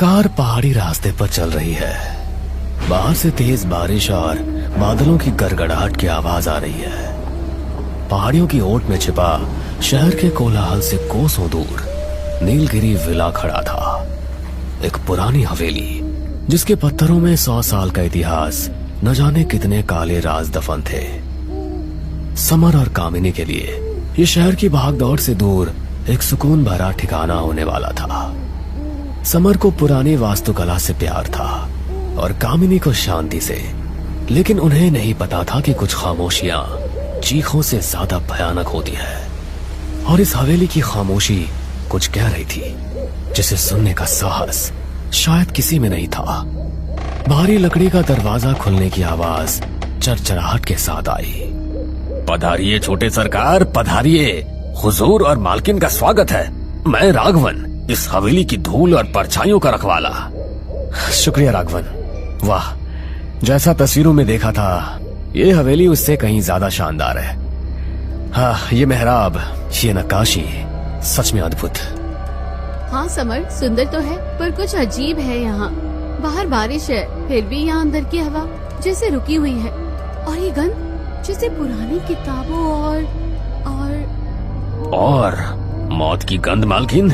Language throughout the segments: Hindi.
कार पहाड़ी रास्ते पर चल रही है। बाहर से तेज बारिश और बादलों की गड़गड़ाहट की आवाज आ रही है। पहाड़ियों की ओट में छिपा शहर के कोलाहल से कोसों दूर नीलगिरी विला खड़ा था। एक पुरानी हवेली जिसके पत्थरों में 100 साल का इतिहास, न जाने कितने काले राज दफन थे। समर और कामिनी के लिए ये शहर की भागदौड़ से दूर एक सुकून भरा ठिकाना होने वाला था। समर को पुरानी वास्तुकला से प्यार था और कामिनी को शांति से, लेकिन उन्हें नहीं पता था कि कुछ खामोशियां चीखों से ज्यादा भयानक होती है। और इस हवेली की खामोशी कुछ कह रही थी, जिसे सुनने का साहस शायद किसी में नहीं था। भारी लकड़ी का दरवाजा खुलने की आवाज चरचराहट के साथ आई। पधारिए छोटे सरकार, पधारिए। हुजूर और मालकिन का स्वागत है। मैं राघवन, इस हवेली की धूल और परछाइयों का रखवाला। शुक्रिया राघवन। वाह, जैसा तस्वीरों में देखा था, ये हवेली उससे कहीं ज्यादा शानदार है। हाँ, ये मेहराब, ये नक्काशी सच में अद्भुत। हाँ समर, सुंदर तो है पर कुछ अजीब है यहाँ। बाहर बारिश है, फिर भी यहाँ अंदर की हवा जैसे रुकी हुई है, और ये गंध जैसे पुरानी किताबों और मौत की गंध मालकिन।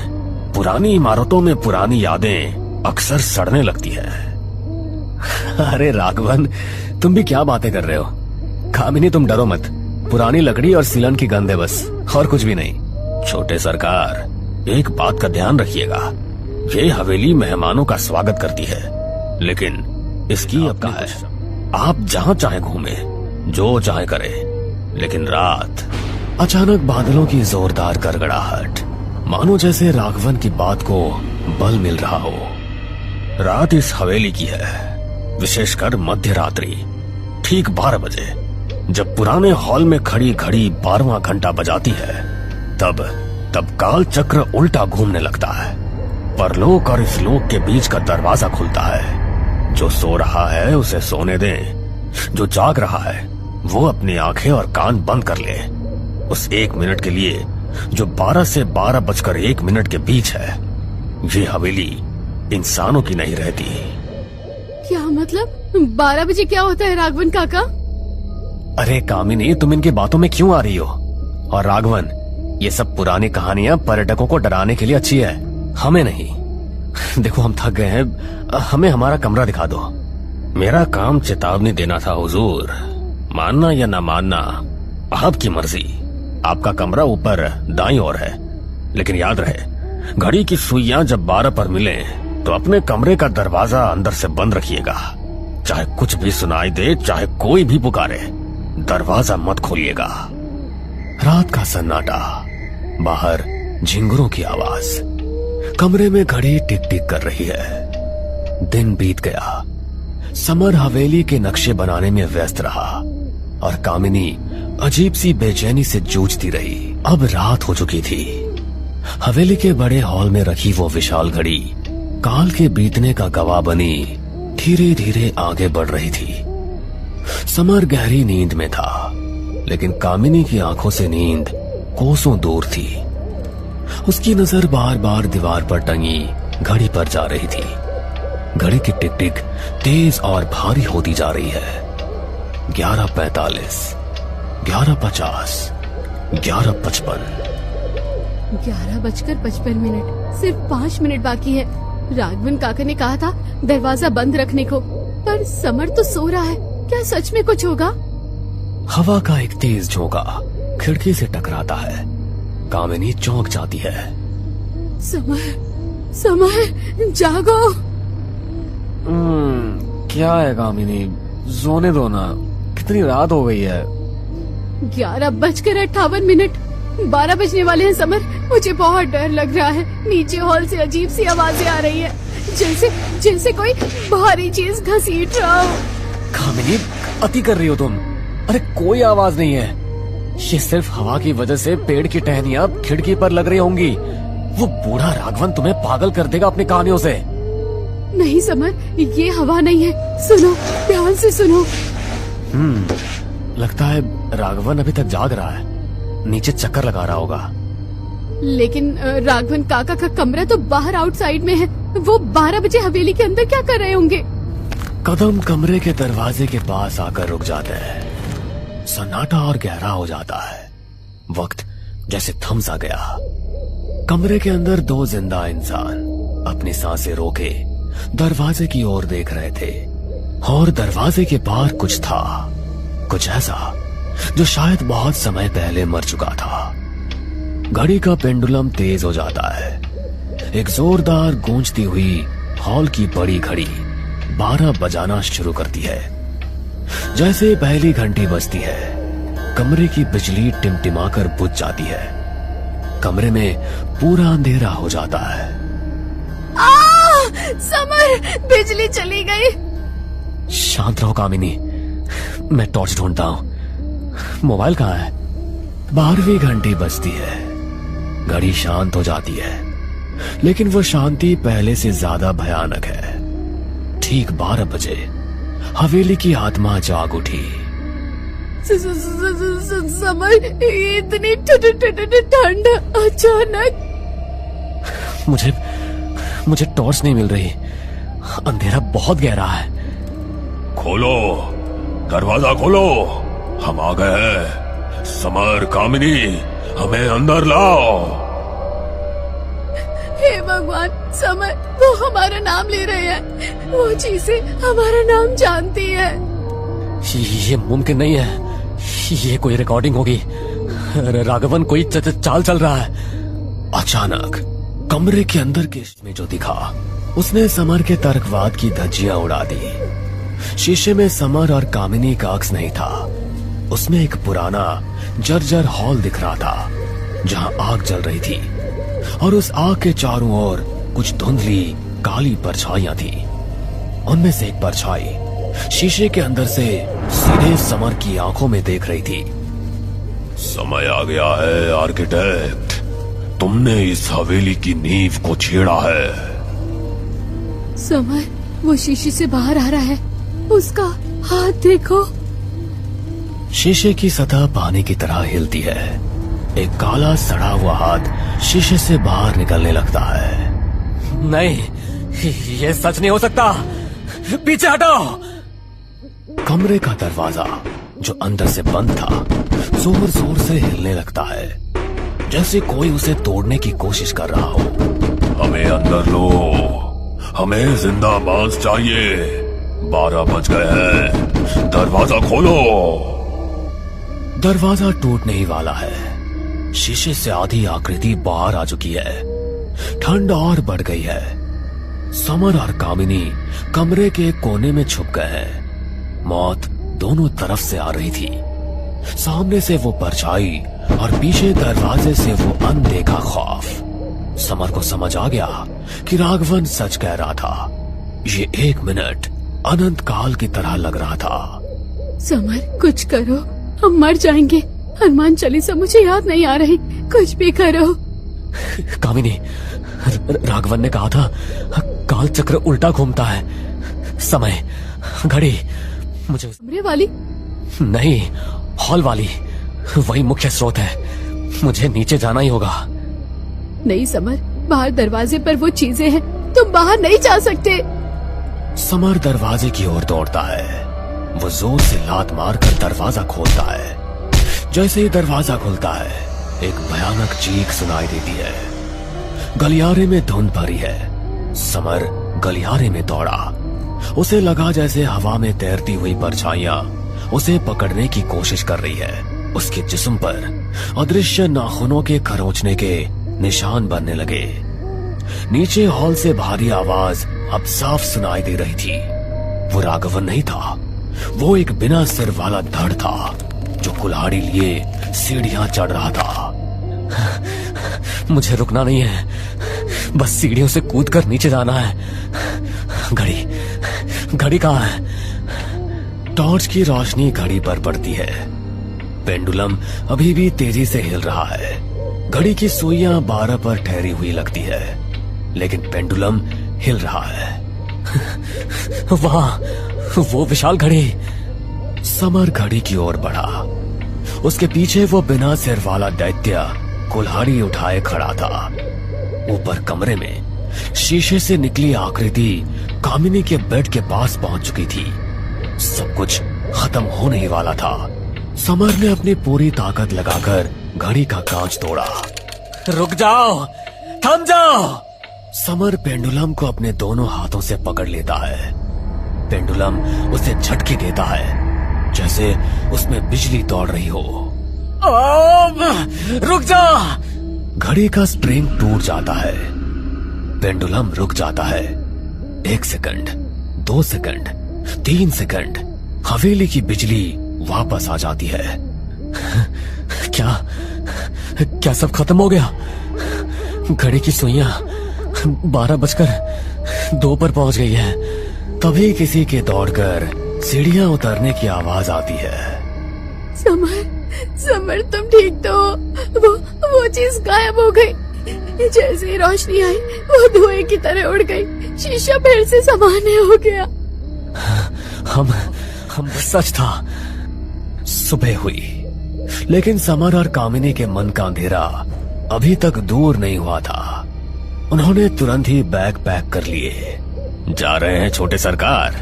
पुरानी इमारतों में पुरानी यादें अक्सर सड़ने लगती है। अरे राघवन, तुम भी क्या बातें कर रहे हो। कामिनी, तुम डरो मत। पुरानी लकड़ी और सीलन की गंध है बस, और कुछ भी नहीं। छोटे सरकार, एक बात का ध्यान रखिएगा, ये हवेली मेहमानों का स्वागत करती है, लेकिन इसकी अपना है। आप जहाँ चाहे घूमे, जो चाहे करे, लेकिन रात। अचानक बादलों की जोरदार गड़गड़ाहट, मानो जैसे राघवन की बात को बल मिल रहा हो। रात इस हवेली की है, विशेषकर मध्य रात्रि, ठीक 12 बजे, जब पुराने हॉल में खड़ी घड़ी 12वां घंटा बजाती है, तब काल चक्र उल्टा घूमने लगता है। परलोक और इस लोक के बीच का दरवाजा खुलता है। जो सो रहा है उसे सोने दें, जो जाग रहा है वो अपनी आंखें और कान बंद कर ले। उस 1 मिनट के लिए जो 12 से 12:01 के बीच है, ये हवेली इंसानों की नहीं रहती। क्या मतलब 12 बजे क्या होता है राघवन काका? अरे कामिनी, तुम इनकी बातों में क्यों आ रही हो? और राघवन, ये सब पुरानी कहानियां पर्यटकों को डराने के लिए अच्छी है, हमें नहीं। देखो, हम थक गए हैं, हमें हमारा कमरा दिखा दो। मेरा काम चेतावनी देना था हुजूर, मानना या ना मानना आपकी मर्जी। आपका कमरा ऊपर दाईं ओर है, लेकिन याद रहे, घड़ी की सुइयां जब 12 पर मिले तो अपने कमरे का दरवाजा अंदर से बंद रखिएगा। चाहे कुछ भी सुनाई दे, चाहे कोई भी पुकारे, दरवाजा मत खोलिएगा। रात का सन्नाटा, बाहर झिंगुरों की आवाज, कमरे में घड़ी टिक टिक कर रही है। दिन बीत गया। समर हवेली के नक्शे बनाने में व्यस्त रहा और कामिनी अजीब सी बेचैनी से जूझती रही। अब रात हो चुकी थी। हवेली के बड़े हॉल में रखी वो विशाल घड़ी काल के बीतने का गवाह बनी धीरे धीरे आगे बढ़ रही थी। समर गहरी नींद में था, लेकिन कामिनी की आंखों से नींद कोसों दूर थी। उसकी नजर बार बार दीवार पर टंगी घड़ी पर जा रही थी। घड़ी की टिक टिक तेज और भारी होती जा रही है। 11:45, 11:50, 11:55। 11:55, सिर्फ 5 मिनट बाकी है। राघवन काका ने कहा था दरवाजा बंद रखने को, पर समर तो सो रहा है। क्या सच में कुछ होगा? हवा का एक तेज झोंका खिड़की से टकराता है। कामिनी चौंक जाती है। समर, जागो। क्या है कामिनी, सोने दो ना, कितनी रात हो गई है। 11:58, 12 बजने वाले हैं। समर, मुझे बहुत डर लग रहा है। नीचे हॉल से अजीब सी आवाजें आ रही है, जैसे कोई भारी चीज घसीट रहा हो। कामिनी, अति कर रही हो तुम। अरे कोई आवाज नहीं है, ये सिर्फ हवा की वजह से पेड़ की टहनियां खिड़की पर लग रही होंगी। वो बूढ़ा राघवन तुम्हें पागल कर देगा अपनी कहानियों से। नहीं समर, ये हवा नहीं है। सुनो, ध्यान से सुनो। लगता है राघवन अभी तक जाग रहा है, नीचे चक्कर लगा रहा होगा। लेकिन राघवन काका का कमरा तो बाहर आउटसाइड में है। वो 12 बजे हवेली के अंदर क्या कर रहे होंगे? कदम कमरे के दरवाजे के पास आकर रुक जाते हैं। सन्नाटा और गहरा हो जाता है। वक्त जैसे थम सा गया। कमरे के अंदर 2 जिंदा इंसान अपनी सांसें रोके दरवाजे की ओर देख रहे थे और दरवाजे के बाहर कुछ था, कुछ ऐसा जो शायद बहुत समय पहले मर चुका था। घड़ी का पेंडुलम तेज हो जाता है। एक जोरदार गूंजती हुई हॉल की बड़ी घड़ी 12 बजाना शुरू करती है। जैसे पहली घंटी बजती है, कमरे की बिजली टिमटिमाकर बुझ जाती है। कमरे में पूरा अंधेरा हो जाता है। समर, बिजली चली गई। शांत रहो कामिनी, मैं टॉर्च ढूंढता हूं। मोबाइल कहाँ है? 12वीं घंटी बजती है। घड़ी शांत हो जाती है, लेकिन वो शांति पहले से ज्यादा भयानक है। ठीक 12 बजे हवेली की आत्मा जाग उठी। समर, इतनी ठंड अचानक। मुझे टॉर्च नहीं मिल रही। अंधेरा बहुत गहरा है। खोलो, दरवाजा खोलो, हम आ गए हैं। समर, कामिनी, हमें अंदर लाओ। हे भगवान, समर वो हमारा नाम ले रहे हैं। वो चीजें हमारा नाम जानती है। ये मुमकिन नहीं है। ये कोई रिकॉर्डिंग होगी। राघवन कोई चाल चल रहा है। अचानक कमरे के अंदर के में जो दिखा, उसने समर के तर्कवाद की धज्जियां उड़ा दी। शीशे में समर और कामिनी का अक्स नहीं था। उसमें एक पुराना जर्जर हॉल दिख रहा था, जहां आग जल रही थी और उस आग के चारों ओर कुछ धुंधली काली परछाइयां थी। उनमें से एक परछाई शीशे के अंदर से सीधे समर की आंखों में देख रही थी। समय आ गया है आर्किटेक्ट, तुमने इस हवेली की नींव को छेड़ा है। समर, वो शीशे से बाहर आ रहा है। उसका हाथ देखो। शीशे की सतह पानी की तरह हिलती है। एक काला सड़ा हुआ हाथ शीशे से बाहर निकलने लगता है। नहीं, ये सच नहीं हो सकता। पीछे हटो। कमरे का दरवाजा जो अंदर से बंद था जोर जोर से हिलने लगता है, जैसे कोई उसे तोड़ने की कोशिश कर रहा हो। हमें अंदर लो, हमें जिंदा मांस चाहिए। 12 बज गए हैं, दरवाजा खोलो। दरवाजा टूटने ही वाला है। शीशे से आधी आकृति बाहर आ चुकी है। ठंड और बढ़ गई है। समर और कामिनी कमरे के कोने में छुप गए हैं। मौत दोनों तरफ से आ रही थी। सामने से वो परछाई और पीछे दरवाजे से वो अनदेखा खौफ। समर को समझ आ गया कि राघवन सच कह रहा था। ये 1 मिनट अनंत काल की तरह लग रहा था। समर, कुछ करो, हम मर जाएंगे। हनुमान चालीसा मुझे याद नहीं आ रही। कुछ भी करो। कामिनी, राघवन ने कहा था काल चक्र उल्टा घूमता है। समय, घड़ी, मुझे कमरे वाली नहीं, हॉल वाली, वही मुख्य स्रोत है। मुझे नीचे जाना ही होगा। नहीं समर, बाहर दरवाजे पर वो चीजें हैं। तुम बाहर नहीं जा सकते। समर दरवाजे की ओर दौड़ता है। वो जोर से लात मारकर दरवाजा खोलता है। जैसे ही दरवाजा खुलता है, एक भयानक चीख सुनाई देती है। गलियारे में धुंध भरी है। समर गलियारे में दौड़ा। उसे लगा जैसे हवा में तैरती हुई परछाइयां उसे पकड़ने की कोशिश कर रही है। उसके जिस्म पर अदृश्य नाखूनों के खरोंचने के निशान बनने लगे। नीचे हॉल से भारी आवाज अब साफ सुनाई दे रही थी। वो राघवन नहीं था, वो एक बिना सिर वाला धड़ था जो कुल्हाड़ी लिए सीढ़ियां चढ़ रहा था। मुझे रुकना नहीं है, बस सीढ़ियों से कूदकर नीचे जाना है। घड़ी कहाँ है? टॉर्च की रोशनी घड़ी पर पड़ती है। पेंडुलम अभी भी तेजी से हिल रहा है। घड़ी की सुइयां 12 पर ठहरी हुई लगती है, लेकिन पेंडुलम हिल रहा है। वहां वो विशाल घड़ी। समर घड़ी की ओर बढ़ा। उसके पीछे वो बिना सिर वाला दैत्य कुल्हाड़ी उठाए खड़ा था। ऊपर कमरे में शीशे से निकली आकृति कामिनी के बेड के पास पहुंच चुकी थी। सब कुछ खत्म होने ही वाला था। समर ने अपनी पूरी ताकत लगाकर घड़ी का कांच तोड़ा। रुक जाओ, थम जाओ। समर पेंडुलम को अपने दोनों हाथों से पकड़ लेता है। पेंडुलम उसे झटके देता है जैसे उसमें बिजली दौड़ रही हो। रुक जा। घड़ी का स्प्रिंग टूट जाता है। पेंडुलम रुक जाता है। 1 सेकंड, 2 सेकंड, 3 सेकंड। हवेली की बिजली वापस आ जाती है। क्या सब खत्म हो गया? घड़ी की सुइयां 12:02 पर पहुंच गई है। तभी किसी के दौड़कर सीढ़ियां उतरने की आवाज आती है। समर तुम ठीक तो हो? वो चीज गायब हो गई। जैसे ही रोशनी आई वो धुएं की तरह उड़ गई। शीशा फिर से सामान्य हो गया। हम सच था। सुबह हुई, लेकिन समर और कामिनी के मन का अंधेरा अभी तक दूर नहीं हुआ था। उन्होंने तुरंत ही बैग पैक कर लिए। जा रहे हैं छोटे सरकार?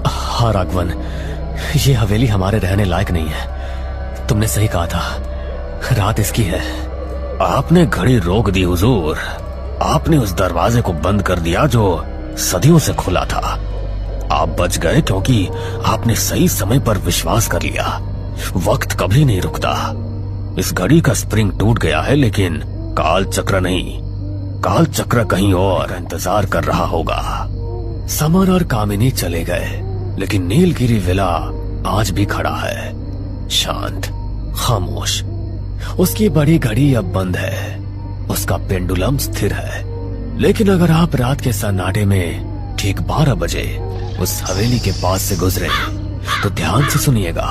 हाँ राघवन, ये हवेली हमारे रहने लायक नहीं है। तुमने सही कहा था, रात इसकी है। आपने घड़ी रोक दी हुजूर। आपने उस दरवाजे को बंद कर दिया जो सदियों से खुला था। आप बच गए क्योंकि आपने सही समय पर विश्वास कर लिया। वक्त कभी नहीं रुकता। इस घड़ी का स्प्रिंग टूट गया है, लेकिन काल चक्र नहीं। काल चक्र कहीं और इंतजार कर रहा होगा। समर और कामिनी चले गए, लेकिन नीलगिरी विला आज भी खड़ा है, शांत, खामोश। उसकी बड़ी घड़ी अब बंद है, उसका पेंडुलम स्थिर है। लेकिन अगर आप रात के सन्नाटे में ठीक 12 बजे उस हवेली के पास से गुजरे तो ध्यान से सुनिएगा।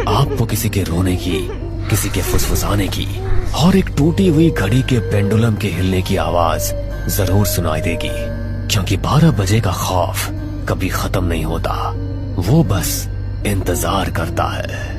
आपको किसी के रोने की, किसी के फुसफुसाने की और एक टूटी हुई घड़ी के पेंडुलम के हिलने की आवाज जरूर सुनाई देगी, क्योंकि 12 बजे का खौफ कभी खत्म नहीं होता। वो बस इंतजार करता है।